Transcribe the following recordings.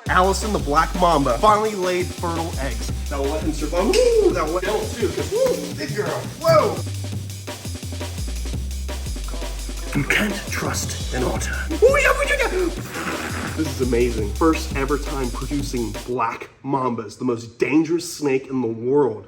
Allison the black mamba finally laid fertile eggs. That will let him survive. Woo! That will let him too, because woo, big girl. Whoa! You can't trust an otter. This is amazing. First ever time producing black mambas, the most dangerous snake in the world.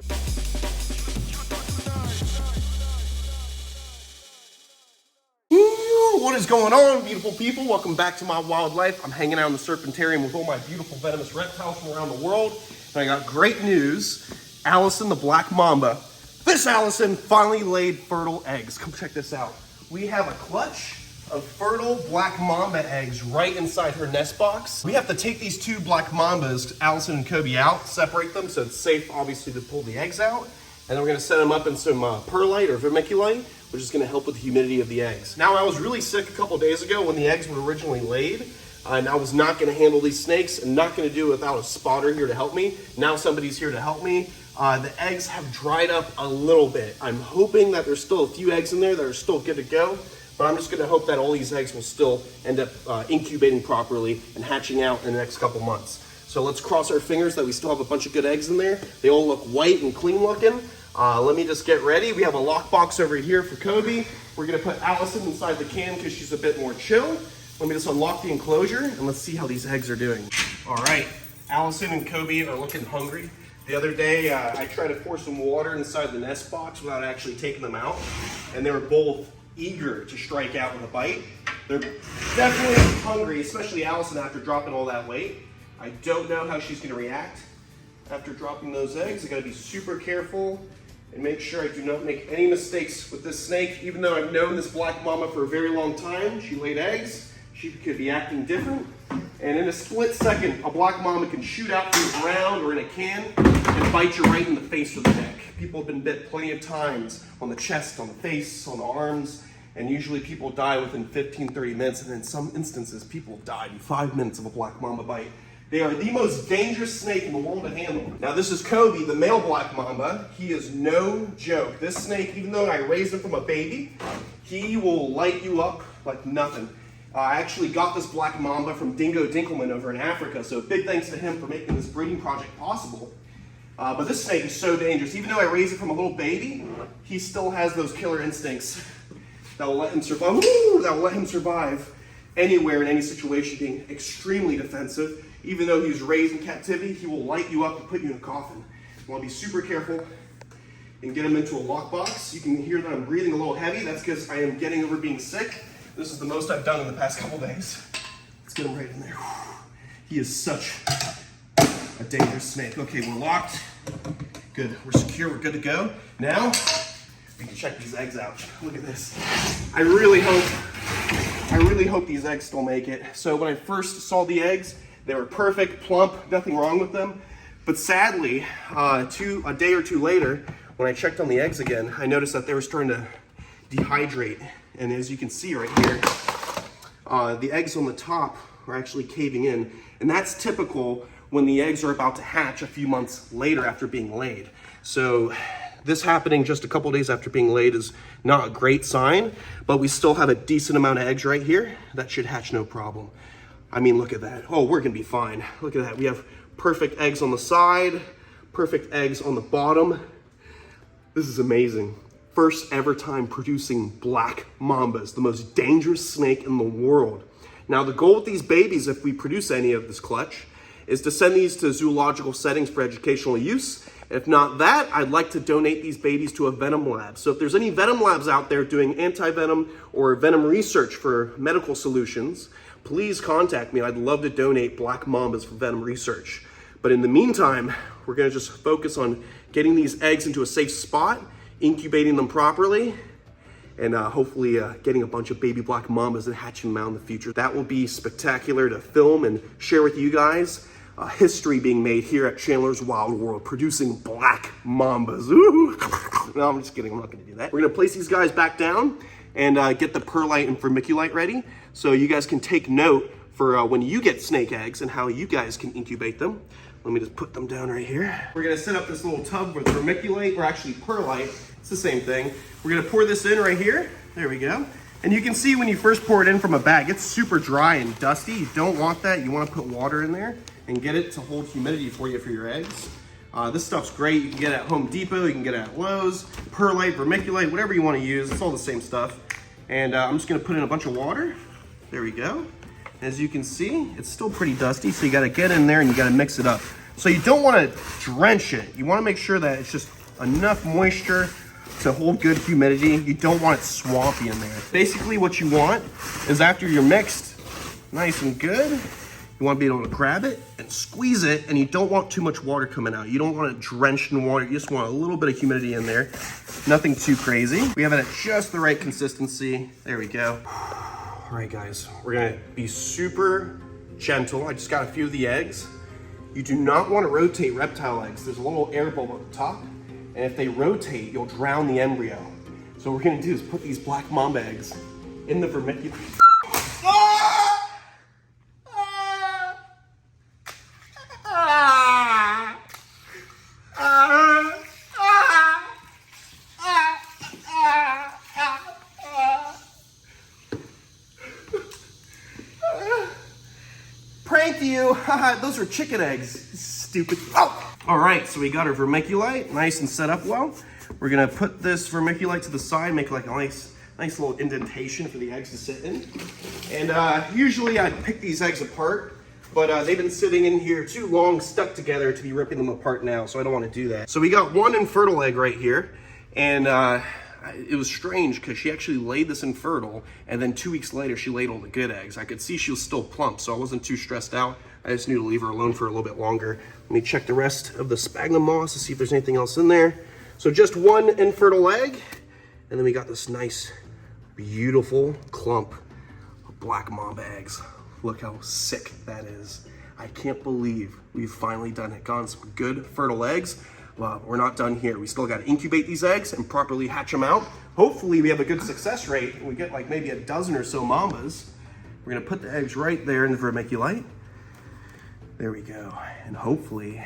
What is going on, beautiful people? Welcome back to my wildlife. I'm hanging out in the Serpentarium with all my beautiful venomous reptiles from around the world. And I got great news. Allison the black mamba. This Allison finally laid fertile eggs. Come check this out. We have a clutch of fertile black mamba eggs right inside her nest box. We have to take these two black mambas, Allison and Kobe, out, separate them so it's safe, obviously, to pull the eggs out. And then we're gonna set them up in some perlite or vermiculite, which is gonna help with the humidity of the eggs. Now, I was really sick a couple days ago when the eggs were originally laid, and I was not gonna handle these snakes and not gonna do it without a spotter here to help me. Now somebody's here to help me. The eggs have dried up a little bit. I'm hoping that there's still a few eggs in there that are still good to go, but I'm just gonna hope that all these eggs will still end up incubating properly and hatching out in the next couple months. So let's cross our fingers that we still have a bunch of good eggs in there. They all look white and clean looking. Let me just get ready. We have a lockbox over here for Kobe. We're gonna put Allison inside the can because she's a bit more chill. Let me just unlock the enclosure and let's see how these eggs are doing. All right, Allison and Kobe are looking hungry. The other day, I tried to pour some water inside the nest box without actually taking them out, and they were both eager to strike out with a bite. They're definitely hungry, especially Allison after dropping all that weight. I don't know how she's gonna react after dropping those eggs. I gotta be super careful and make sure I do not make any mistakes with this snake. Even though I've known this black mama for a very long time, she laid eggs, she could be acting different. And in a split second, a black mama can shoot out from the ground or in a can and bite you right in the face or the neck. People have been bit plenty of times on the chest, on the face, on the arms, and usually people die within 15, 30 minutes, and in some instances, people died in 5 minutes of a black mamba bite. They are the most dangerous snake in the world to handle. Now this is Kobe, the male black mamba. He is no joke. This snake, even though I raised him from a baby, he will light you up like nothing. I actually got this black mamba from Dingo Dinkelman over in Africa, so big thanks to him for making this breeding project possible. But this snake is so dangerous. Even though I raised it from a little baby, he still has those killer instincts that will let him survive. Woo! That will let him survive anywhere in any situation, being extremely defensive. Even though he was raised in captivity, he will light you up and put you in a coffin. You want to be super careful and get him into a lockbox. You can hear that I'm breathing a little heavy. That's because I am getting over being sick. This is the most I've done in the past couple days. Let's get him right in there. He is such a dangerous snake. Okay, we're locked. Good, we're secure, we're good to go. Now, we can check these eggs out. Look at this. I really hope these eggs still make it. So when I first saw the eggs, they were perfect, plump, nothing wrong with them. But sadly, a day or two later, when I checked on the eggs again, I noticed that they were starting to dehydrate. And as you can see right here, the eggs on the top are actually caving in. And that's typical when the eggs are about to hatch a few months later after being laid. So this happening just a couple days after being laid is not a great sign, but we still have a decent amount of eggs right here. That should hatch no problem. I mean, look at that. Oh, we're gonna be fine. Look at that. We have perfect eggs on the side, perfect eggs on the bottom. This is amazing. First ever time producing black mambas, the most dangerous snake in the world. Now, the goal with these babies, if we produce any of this clutch, is to send these to zoological settings for educational use. If not that, I'd like to donate these babies to a venom lab. So if there's any venom labs out there doing anti-venom or venom research for medical solutions, please contact me. I'd love to donate black mambas for venom research. But in the meantime, we're gonna just focus on getting these eggs into a safe spot, incubating them properly, and hopefully getting a bunch of baby black mambas and hatching them out in the future. That will be spectacular to film and share with you guys. History being made here at Chandler's Wild World, producing black mambas. Ooh. No, I'm just kidding, I'm not gonna do that. We're gonna place these guys back down and get the perlite and vermiculite ready so you guys can take note for when you get snake eggs and how you guys can incubate them. Let me just put them down right here. We're gonna set up this little tub with vermiculite, or actually perlite. It's the same thing. We're gonna pour this in right here. There we go. And you can see when you first pour it in from a bag, it's super dry and dusty. You don't want that. You want to put water in there and get it to hold humidity for you for your eggs. This stuff's great. You can get it at Home Depot, you can get it at Lowe's, Perlite, Vermiculate, whatever you want to use. It's all the same stuff. And I'm just gonna put in a bunch of water. There we go. As you can see, it's still pretty dusty, so you gotta get in there and you gotta mix it up. So you don't wanna drench it. You wanna make sure that it's just enough moisture to hold good humidity. You don't want it swampy in there. Basically what you want is after you're mixed nice and good, you want to be able to grab it and squeeze it, and you don't want too much water coming out. You don't want it drenched in water. You just want a little bit of humidity in there. Nothing too crazy. We have it at just the right consistency. There we go. All right, guys, we're gonna be super gentle. I just got a few of the eggs. You do not want to rotate reptile eggs. There's a little air bubble at the top, and if they rotate, you'll drown the embryo. So what we're gonna do is put these black mamba eggs in the vermiculate. Pranked you. Those are chicken eggs. Stupid. Oh! All right, so we got our vermiculite nice and set up well. We're gonna put this vermiculite to the side, make like a nice little indentation for the eggs to sit in. And usually I pick these eggs apart, but they've been sitting in here too long, stuck together to be ripping them apart now, so I don't want to do that. So we got one infertile egg right here, and it was strange because she actually laid this infertile, and then 2 weeks later she laid all the good eggs. I could see she was still plump, so I wasn't too stressed out. I just knew to leave her alone for a little bit longer. Let me check the rest of the sphagnum moss to see if there's anything else in there. So just one infertile egg, and then we got this nice, beautiful clump of black mamba eggs. Look how sick that is. I can't believe we've finally done it. Gotten some good fertile eggs. Well, we're not done here. We still got to incubate these eggs and properly hatch them out. Hopefully we have a good success rate. We get like maybe a dozen or so mambas. We're gonna put the eggs right there in the vermiculite. There we go. And hopefully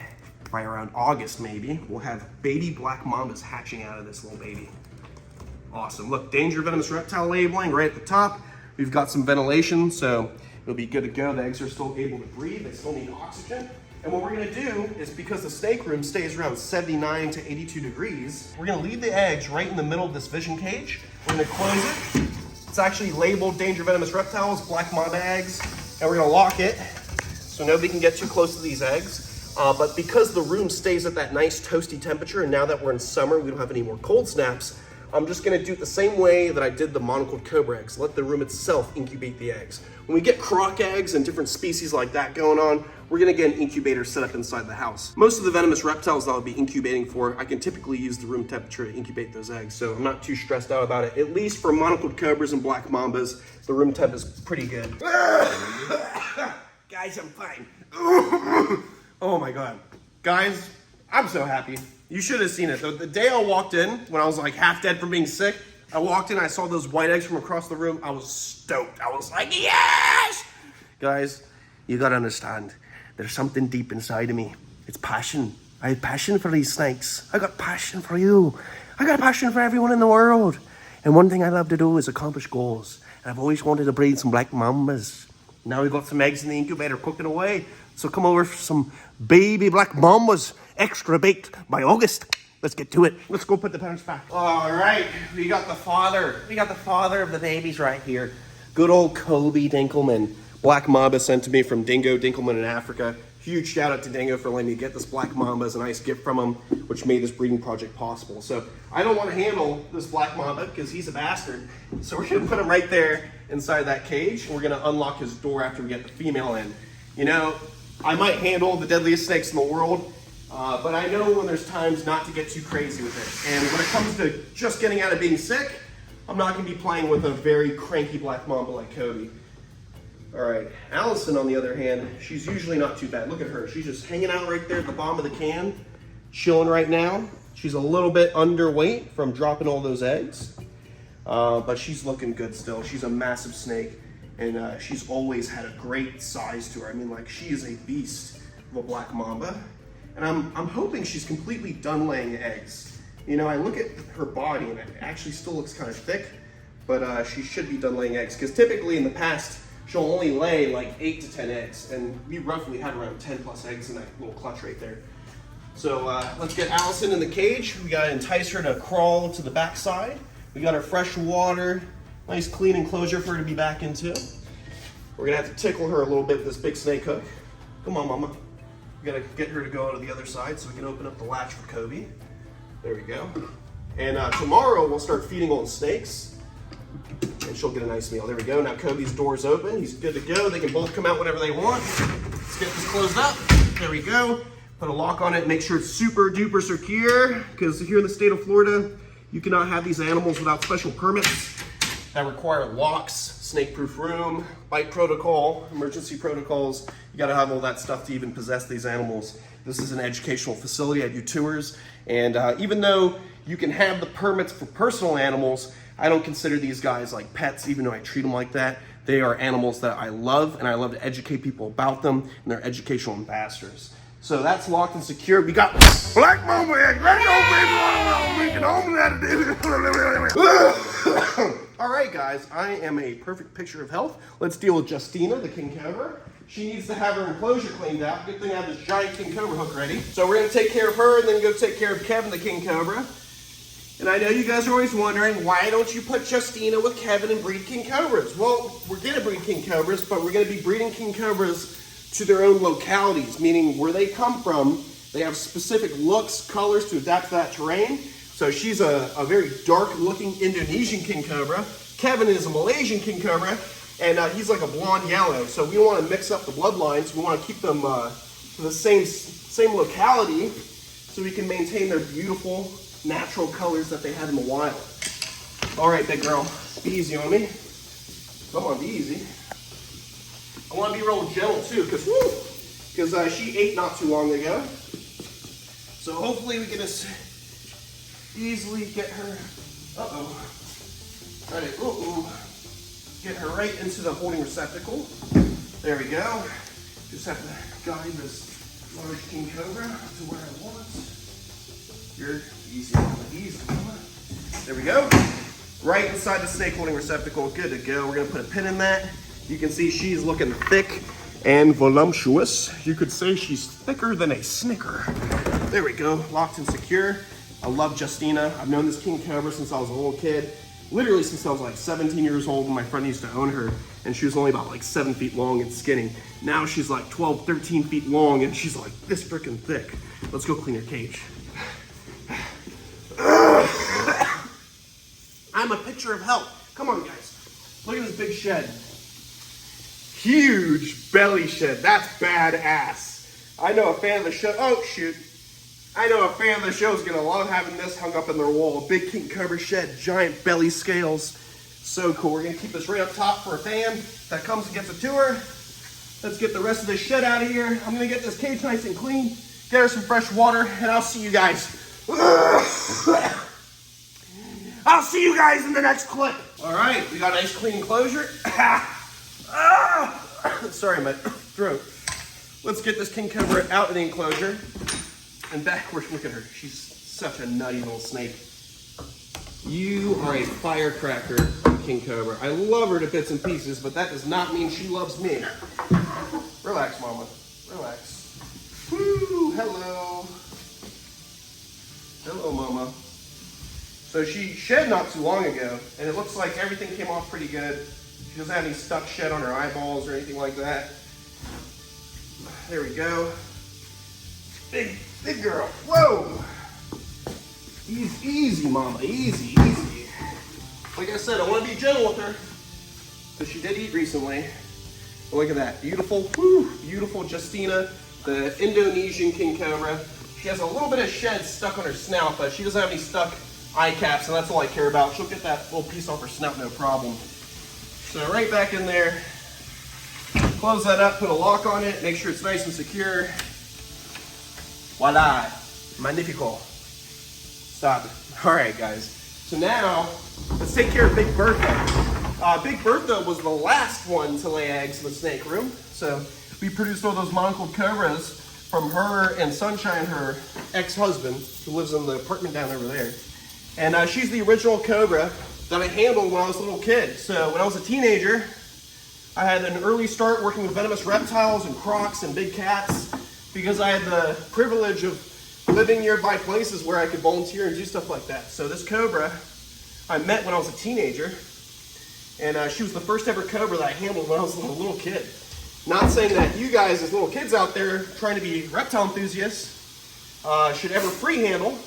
by around August maybe, we'll have baby black mambas hatching out of this little baby. Awesome. Look, danger venomous reptile labeling right at the top. We've got some ventilation, so it'll be good to go. The eggs are still able to breathe. They still need oxygen. And what we're gonna do is, because the snake room stays around 79 to 82 degrees, we're gonna leave the eggs right in the middle of this vision cage. We're gonna close it. It's actually labeled danger venomous reptiles, black mamba eggs, and we're gonna lock it so nobody can get too close to these eggs. But because the room stays at that nice toasty temperature, and now that we're in summer, we don't have any more cold snaps, I'm just gonna do it the same way that I did the monocled cobra eggs. Let the room itself incubate the eggs. When we get croc eggs and different species like that going on, we're gonna get an incubator set up inside the house. Most of the venomous reptiles that I'll be incubating for, I can typically use the room temperature to incubate those eggs, so I'm not too stressed out about it. At least for monocled cobras and black mambas, the room temp is pretty good. Guys, I'm fine. Oh my God. Guys, I'm so happy. You should have seen it. The day I walked in, when I was like half dead from being sick, I walked in, I saw those white eggs from across the room. I was stoked. I was like, yes! Guys, you gotta understand, there's something deep inside of me. It's passion. I have passion for these snakes. I got passion for you. I got passion for everyone in the world. And one thing I love to do is accomplish goals. And I've always wanted to breed some black mambas. Now we've got some eggs in the incubator cooking away. So come over for some baby black mambas, extra baked by August. Let's get to it. Let's go put the parents back. All right, we got the father. We got the father of the babies right here. Good old Kobe Dinkelman. Black mamba sent to me from Dingo Dinkelman in Africa. Huge shout out to Dingo for letting me get this black mamba as a nice gift from him, which made this breeding project possible. So I don't want to handle this black mamba because he's a bastard. So we're gonna put him right there inside that cage. And we're gonna unlock his door after we get the female in. You know, I might handle the deadliest snakes in the world, but I know when there's times not to get too crazy with it. And when it comes to just getting out of being sick, I'm not gonna be playing with a very cranky black mamba like Kobe. All right, Allison, on the other hand, she's usually not too bad. Look at her, she's just hanging out right there at the bottom of the can, chilling right now. She's a little bit underweight from dropping all those eggs, but she's looking good still. She's a massive snake, and she's always had a great size to her. I mean, like, she is a beast of a black mamba, and I'm hoping she's completely done laying eggs. You know, I look at her body, and it actually still looks kind of thick, but she should be done laying eggs, because typically in the past, she'll only lay like 8 to 10 eggs, and we roughly had around 10 plus eggs in that little clutch right there. So let's get Allison in the cage. We gotta entice her to crawl to the back side. We got our fresh water, nice clean enclosure for her to be back into. We're gonna have to tickle her a little bit with this big snake hook. Come on, mama. We gotta get her to go to the other side so we can open up the latch for Kobe. There we go. And tomorrow we'll start feeding all the snakes, and she'll get a nice meal. There we go. Now Kobe's door's open. He's good to go. They can both come out whenever they want. Let's get this closed up. There we go. Put a lock on it. Make sure it's super duper secure, because here in the state of Florida, you cannot have these animals without special permits that require locks, snake-proof room, bite protocol, emergency protocols. You gotta have all that stuff to even possess these animals. This is an educational facility. I do tours, and even though you can have the permits for personal animals, I don't consider these guys like pets, even though I treat them like that. They are animals that I love, and I love to educate people about them, and they're educational ambassadors. So that's locked and secure. We got Black Mamba egg. Ready to open. We can open that. All right, guys, I am a perfect picture of health. Let's deal with Justina, the King Cobra. She needs to have her enclosure cleaned out. Good thing I have this giant King Cobra hook ready. So we're gonna take care of her and then go take care of Kevin, the King Cobra. And I know you guys are always wondering, why don't you put Justina with Kevin and breed King Cobras? Well, we're gonna breed King Cobras, but we're gonna be breeding King Cobras to their own localities, meaning where they come from, they have specific looks, colors to adapt to that terrain. So she's a very dark-looking Indonesian King Cobra. Kevin is a Malaysian King Cobra, and he's like a blonde yellow. So we don't want to mix up the bloodlines. We want to keep them to the same locality, so we can maintain their beautiful, natural colors that they have in the wild. All right, big girl, be easy on me. Come on, be easy. I want to be real gentle too, because she ate not too long ago. So hopefully we can just easily get her, get her right into the holding receptacle. There we go. Just have to guide this large King Cobra to where I want. You're easy, mama, easy, mama. There we go. Right inside the snake holding receptacle, good to go. We're gonna put a pin in that. You can see she's looking thick and voluptuous. You could say she's thicker than a Snicker. There we go, locked and secure. I love Justina. I've known this King Cobra since I was a little kid. Literally since I was like 17 years old when my friend used to own her, and she was only about like 7 feet long and skinny. Now she's like 12, 13 feet long, and she's like this freaking thick. Let's go clean her cage. I'm a picture of health. Come on, guys. Look at this big shed. Huge belly shed. That's badass. I know a fan of the show. Oh, shoot. I know a fan of the show is going to love having this hung up in their wall. Big King Cobra shed, giant belly scales. So cool. We're going to keep this right up top for a fan that comes and gets a tour. Let's get the rest of this shed out of here. I'm going to get this cage nice and clean, get her some fresh water, and I'll see you guys. I'll see you guys in the next clip. All right, we got a nice clean enclosure. Sorry, my throat. Let's get this King Cobra out of the enclosure and backwards. Look at her. She's such a nutty little snake. You are a firecracker, King Cobra. I love her to bits and pieces, but that does not mean she loves me. Relax, mama. Relax. Woo, hello. Hello, mama. So she shed not too long ago, and it looks like everything came off pretty good. She doesn't have any stuck shed on her eyeballs or anything like that. There we go. Big girl. Whoa. Easy, mama. Easy. Like I said, I want to be gentle with her, because she did eat recently. But look at that. Beautiful Justina, the Indonesian King Cobra. She has a little bit of shed stuck on her snout, but she doesn't have any stuck eye caps, and that's all I care about. She'll get that little piece off her snout, no problem. So right back in there, close that up, put a lock on it, make sure it's nice and secure. Voila, magnifico. Stop it. All right, guys. So now, let's take care of Big Bertha. Big Bertha was the last one to lay eggs in the snake room. So we produced all those monocled cobras from her and Sunshine, her ex-husband, who lives in the apartment down over there. And she's the original cobra that I handled when I was a little kid. So when I was a teenager, I had an early start working with venomous reptiles and crocs and big cats because I had the privilege of living nearby places where I could volunteer and do stuff like that. So this cobra I met when I was a teenager, and she was the first ever cobra that I handled when I was a little kid. Not saying that you guys as little kids out there trying to be reptile enthusiasts should ever free handle,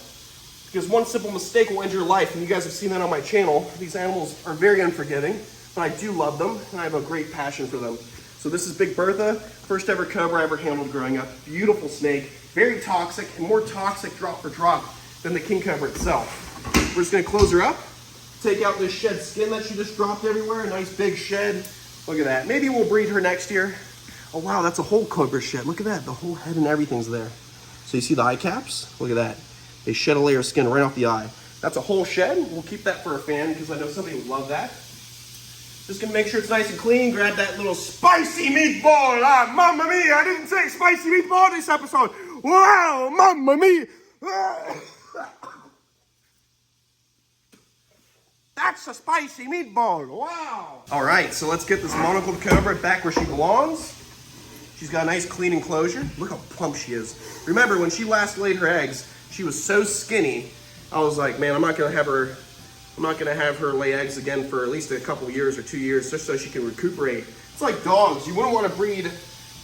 because one simple mistake will end your life, and you guys have seen that on my channel. These animals are very unforgiving, but I do love them, and I have a great passion for them. So this is Big Bertha, first ever cobra I ever handled growing up. Beautiful snake, very toxic, and more toxic drop for drop than the King Cobra itself. We're just gonna close her up, take out this shed skin that she just dropped everywhere, a nice big shed. Look at that. Maybe we'll breed her next year. Oh wow, that's a whole cobra shed. Look at that, the whole head and everything's there. So you see the eye caps? Look at that. They shed a layer of skin right off the eye. That's a whole shed. We'll keep that for a fan because I know somebody would love that. Just gonna make sure it's nice and clean. Grab that little spicy meatball. Ah, mamma mia, I didn't say spicy meatball this episode. Wow, mamma mia. That's a spicy meatball, wow. All right, so let's get this monocled cobra back where she belongs. She's got a nice clean enclosure. Look how plump she is. Remember, when she last laid her eggs, she was so skinny, I was like, man, I'm not gonna have her lay eggs again for at least a couple years or 2 years just so she can recuperate. It's like dogs. You wouldn't want to breed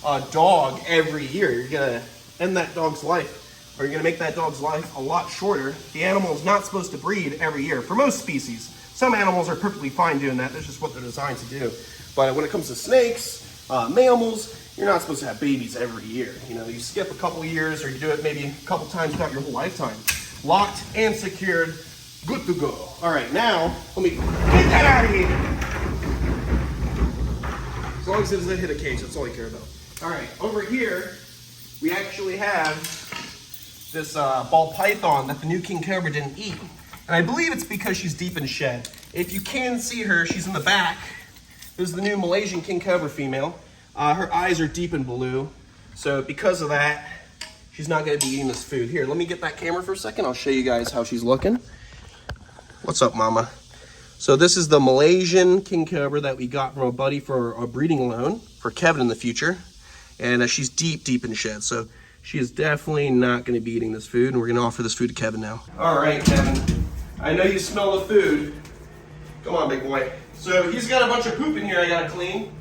a dog every year. You're gonna end that dog's life, or you're gonna make that dog's life a lot shorter. The animal is not supposed to breed every year for most species. Some animals are perfectly fine doing that. That's just what they're designed to do. But when it comes to snakes, mammals, you're not supposed to have babies every year. You know, you skip a couple years, or you do it maybe a couple times throughout your whole lifetime. Locked and secured, good to go. All right, now, let me get that out of here. As long as it doesn't hit a cage, that's all I care about. All right, over here, we actually have this ball python that the new King Cobra didn't eat. And I believe it's because she's deep in shed. If you can see her, she's in the back. This is the new Malaysian King Cobra female. Her eyes are deep in blue. So because of that, she's not gonna be eating this food. Here, let me get that camera for a second. I'll show you guys how she's looking. What's up, mama? So this is the Malaysian King Cobra that we got from a buddy for a breeding loan for Kevin in the future. And she's deep in shed. So she is definitely not gonna be eating this food, and we're gonna offer this food to Kevin now. All right, Kevin. I know you smell the food. Come on, big boy. So he's got a bunch of poop in here I gotta clean.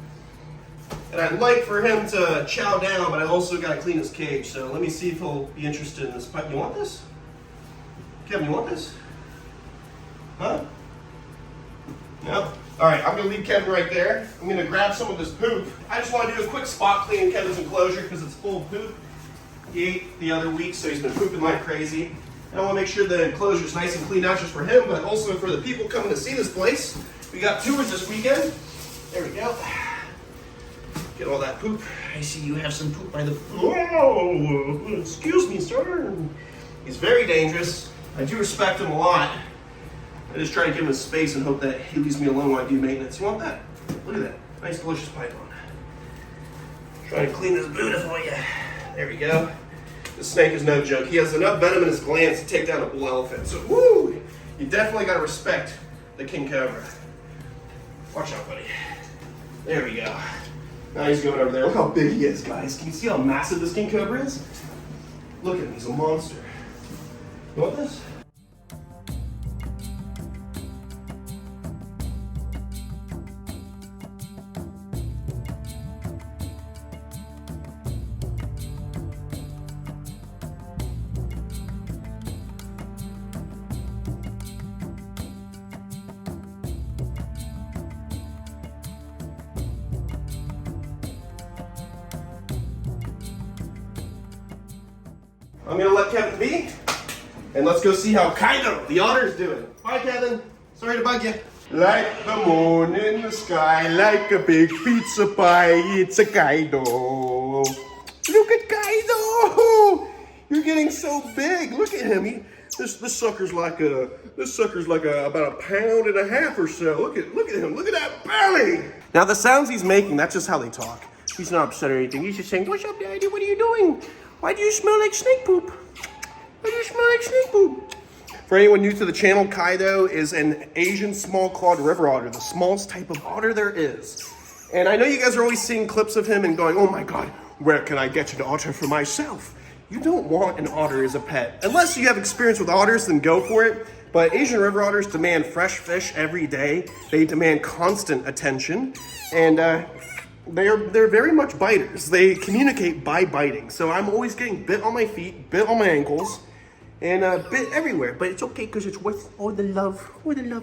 And I'd like for him to chow down, but I also gotta clean his cage. So let me see if he'll be interested in this pipe. You want this? Kevin, you want this? Huh? No? All right, I'm gonna leave Kevin right there. I'm gonna grab some of this poop. I just wanna do a quick spot clean in Kevin's enclosure because it's full of poop. He ate the other week, so he's been pooping like crazy. And I wanna make sure the enclosure is nice and clean, not just for him, but also for the people coming to see this place. We got tours this weekend. There we go. Get all that poop. I see you have some poop by the... Whoa! Excuse me, sir. He's very dangerous. I do respect him a lot. I just try to give him his space and hope that he leaves me alone while I do maintenance. You want that? Look at that. Nice, delicious python. Trying to clean this Buddha for you. There we go. This snake is no joke. He has enough venom in his glands to take down a bull elephant. So, woo! You definitely got to respect the King Cobra. Watch out, buddy. There we go. Now he's going over there. Look how big he is, guys. Can you see how massive this King Cobra is? Look at him. He's a monster. You want this? I'm gonna let Kevin be, and let's go see how Kaido, the otter's doing. Bye, Kevin. Sorry to bug you. Like the moon in the sky, like a big pizza pie, it's a Kaido. Look at Kaido! You're getting so big. Look at him. This sucker's like about 1.5 pounds or so. Look at him. Look at that belly. Now the sounds he's making, that's just how they talk. He's not upset or anything. He's just saying, "What's up, Daddy? What are you doing? Why do you smell like snake poop? Why do you smell like snake poop?" For anyone new to the channel, Kaido is an Asian small-clawed river otter, the smallest type of otter there is. And I know you guys are always seeing clips of him and going, oh my God, where can I get an otter for myself? You don't want an otter as a pet. Unless you have experience with otters, then go for it. But Asian river otters demand fresh fish every day. They demand constant attention. And they're very much biters. They communicate by biting. So I'm always getting bit on my feet, bit on my ankles, and bit everywhere. But it's okay because it's worth all the love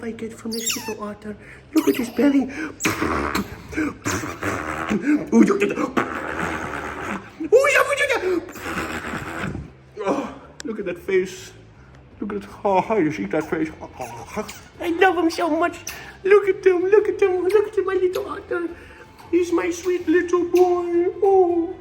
I get from this little otter. Look at his belly. Oh, look at that face. Look at how you see that face. I love him so much. Look at him, my little otter. He's my sweet little boy. Oh,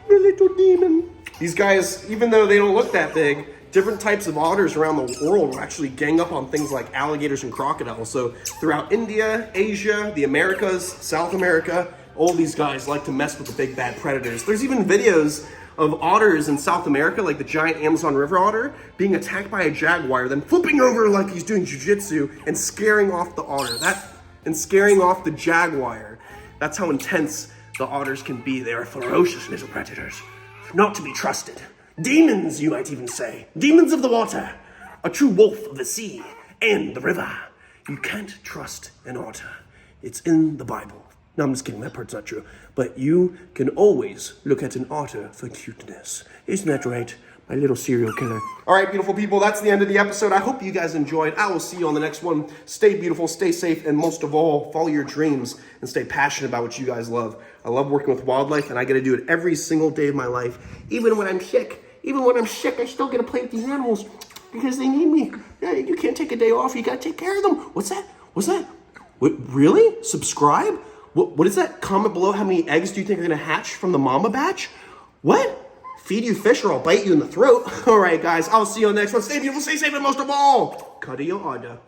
the little demon. These guys, even though they don't look that big, different types of otters around the world will actually gang up on things like alligators and crocodiles. So throughout India, Asia, the Americas, South America, all these guys like to mess with the big bad predators. There's even videos of otters in South America, like the giant Amazon river otter, being attacked by a jaguar, then flipping over like he's doing jujitsu and scaring off the otter. And scaring off the jaguar. That's how intense the otters can be. They are ferocious little predators, not to be trusted. Demons, you might even say. Demons of the water, a true wolf of the sea and the river. You can't trust an otter. It's in the Bible. No, I'm just kidding, that part's not true. But you can always look at an otter for cuteness. Isn't that right, my little serial killer? All right, beautiful people, that's the end of the episode. I hope you guys enjoyed. I will see you on the next one. Stay beautiful, stay safe, and most of all, follow your dreams and stay passionate about what you guys love. I love working with wildlife, and I get to do it every single day of my life. Even when I'm sick, I still get to play with these animals because they need me. Yeah, you can't take a day off. You got to take care of them. What's that? What, really? Subscribe? What is that? Comment below how many eggs do you think are going to hatch from the Mamba batch? What? Feed you fish or I'll bite you in the throat. All right, guys. I'll see you on the next one. Stay beautiful, stay safe, and most of all, cut your order.